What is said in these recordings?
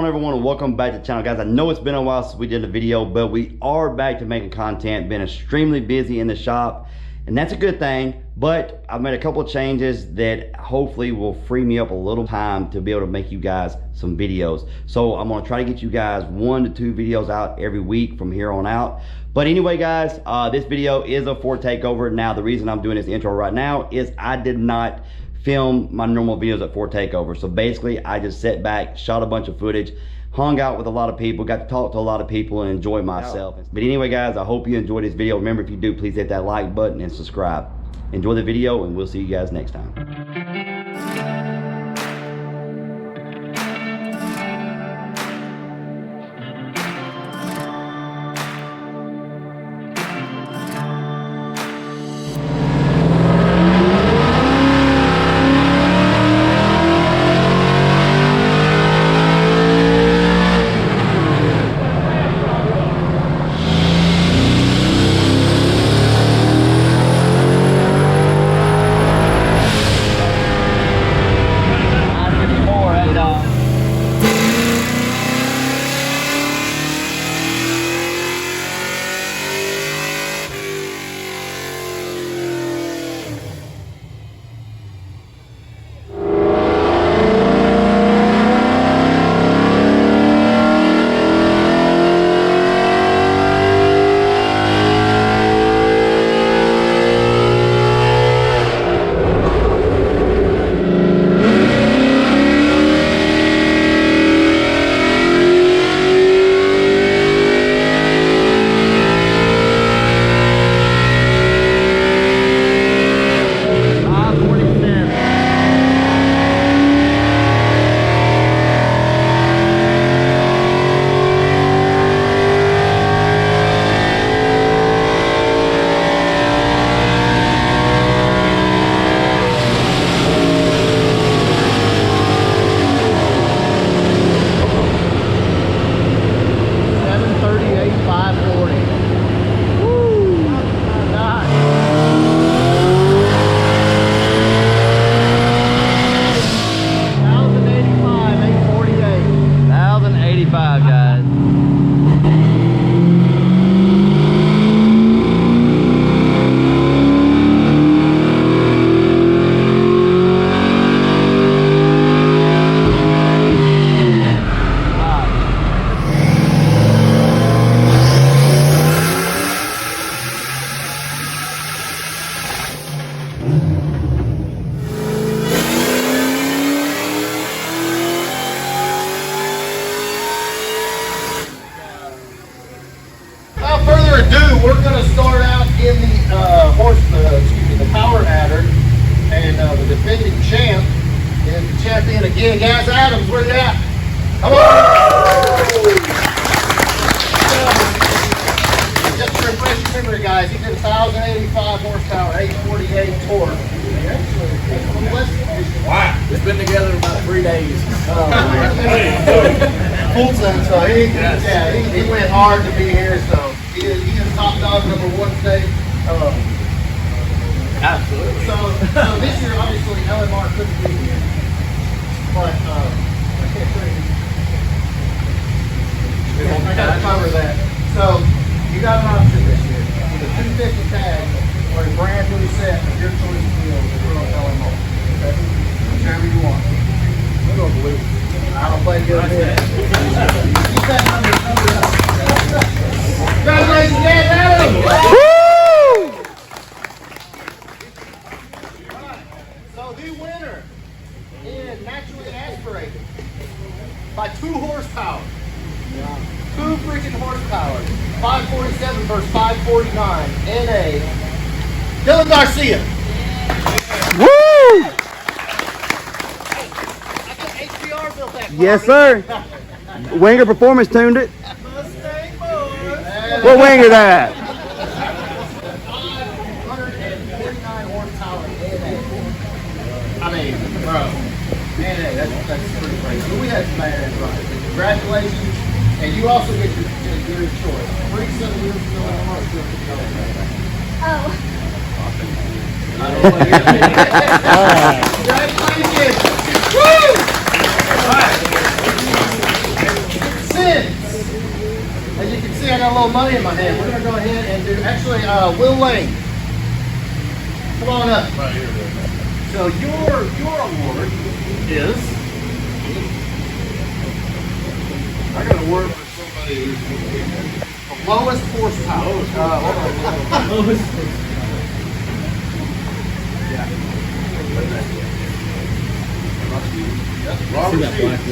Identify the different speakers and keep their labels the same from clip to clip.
Speaker 1: on, everyone, and welcome back to the channel, guys. I know it's been a while since we did a video, but we are back to making content. Been extremely busy in the shop, and that's a good thing. But I've made a couple of changes that hopefully will free me up a little time to be able to make you guys some videos. So I'm gonna try to get you guys 1 to 2 videos out every week from here on out. But anyway, guys, this video is a Ford Takeover. Now, the reason I'm doing this intro right now is I did not film my normal videos at Ford Takeover. So basically, I just sat back, shot a bunch of footage, hung out with a lot of people, got to talk to a lot of people, and enjoy myself. But anyway, guys, I hope you enjoyed this video. Remember, if you do, please hit that like button and subscribe. Enjoy the video, and we'll see you guys next time.
Speaker 2: We're going to start out in the power adder, and the defending champ is the champion again. Guys, Adams, where you at? Come on! Just to refresh your memory, guys, he did 1,085 horsepower, 848 torque.
Speaker 3: Wow, it's been together about 3 days.
Speaker 2: Fulton, so he went hard to be here, so he is top dog #1 state.
Speaker 3: Absolutely.
Speaker 2: So this year, obviously, LMR couldn't be here, but I can't say I got to cover that. So you got an option this year: either 250 tag or a brand new set of your choice wheels for LMR. Okay? Whichever you want. I don't believe it. I don't play good bit. Keep that number up. Congratulations, Dan Adams! Woo! Right. So the winner is naturally aspirated by 2 horsepower. 2 freaking horsepower. 547 versus 549. NA. Dylan Garcia.
Speaker 1: Woo!
Speaker 2: I think HPR built that car.
Speaker 1: Yes, sir. Wengerd Performance tuned it.
Speaker 2: Mustang boys.
Speaker 1: Where Wengerd at?
Speaker 2: 549 horsepower NA. I mean, bro. NA, that's pretty crazy. But we had some badass rides. Congratulations. And you also get your choice. 3 set of wheels still in the mark.
Speaker 4: Oh.
Speaker 2: I don't know what you're thinking. Congratulations. Woo! All right. got a little money in my hand. We're gonna go ahead and do, actually, Will Lane. Come on up.
Speaker 5: Right here.
Speaker 2: So your award is,
Speaker 5: I got to work for somebody who's
Speaker 2: the lowest horsepower.
Speaker 5: Robert Stevens.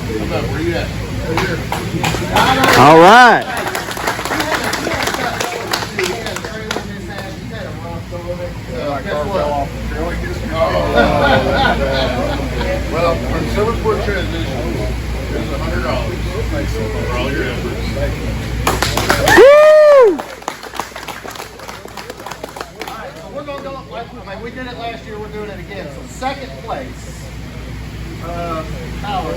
Speaker 5: How about where you at?
Speaker 1: All right.
Speaker 5: Well, on 7-foot transmission, there's $100 for all your efforts.
Speaker 2: So we're going to go, we did it last year, we're doing it again. So second place, power.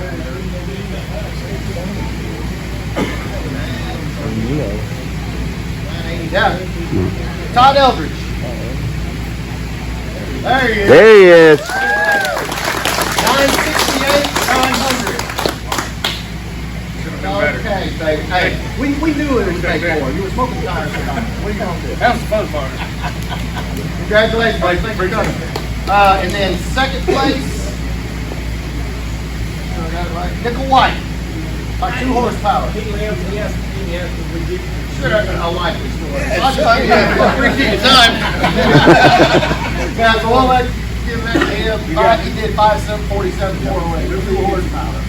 Speaker 2: 980. Todd Eldridge. There he is.
Speaker 1: There he is.
Speaker 2: 968, 900. Okay, baby. Hey, we knew it was take more. You were smoking tires. What are you going to do?
Speaker 5: That was fun, Mark.
Speaker 2: Congratulations, buddy. Thanks for coming. And then second place, I got it right, Nickel White. Like 2 horsepower. Sure, that's a likely story. I'll tell you, appreciate your time. Yeah, so we'll let give that to him. He did 5.747 408, 2 horsepower.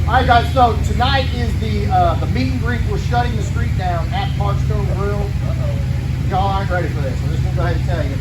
Speaker 2: All right, guys. So tonight is the meet and greet. We're shutting the street down at Parkstone Grill. Y'all aren't ready for this. I'm just gonna go ahead and tell you.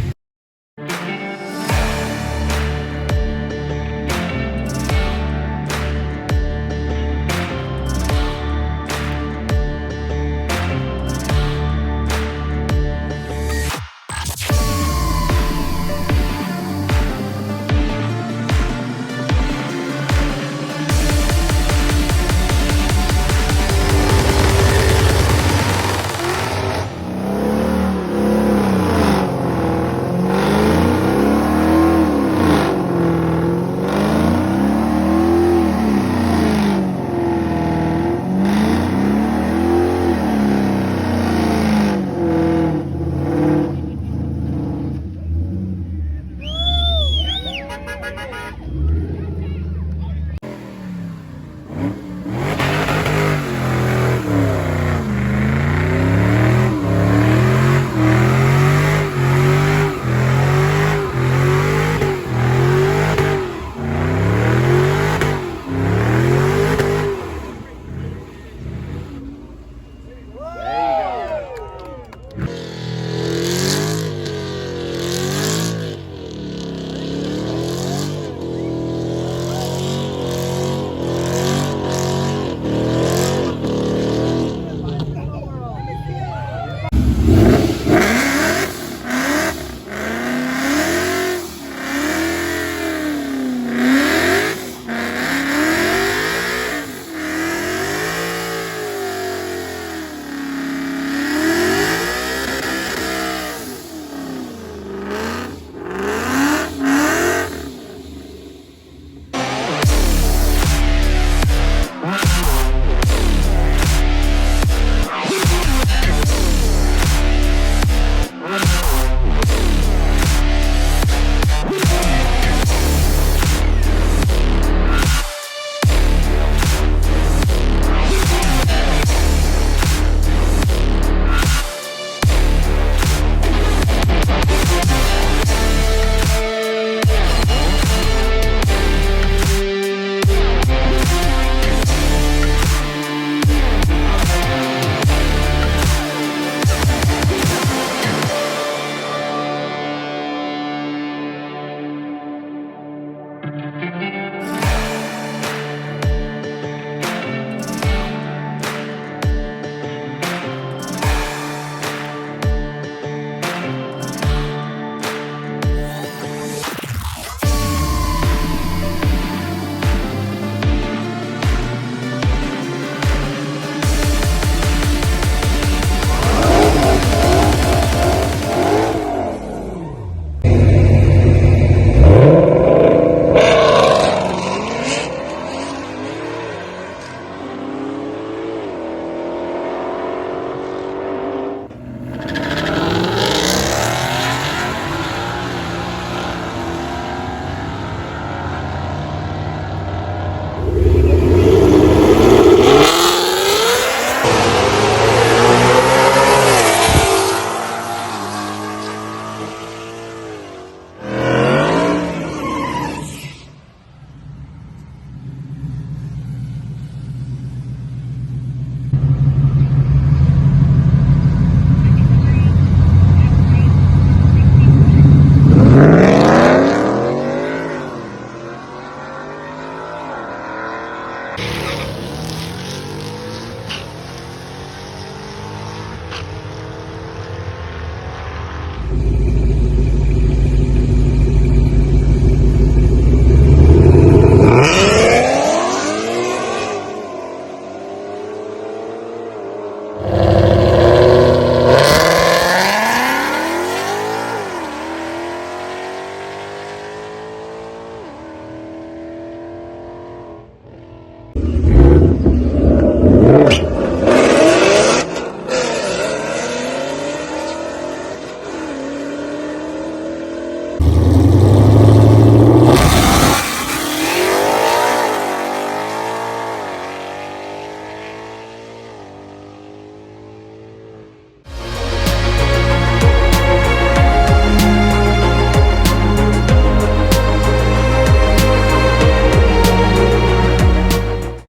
Speaker 1: Bye.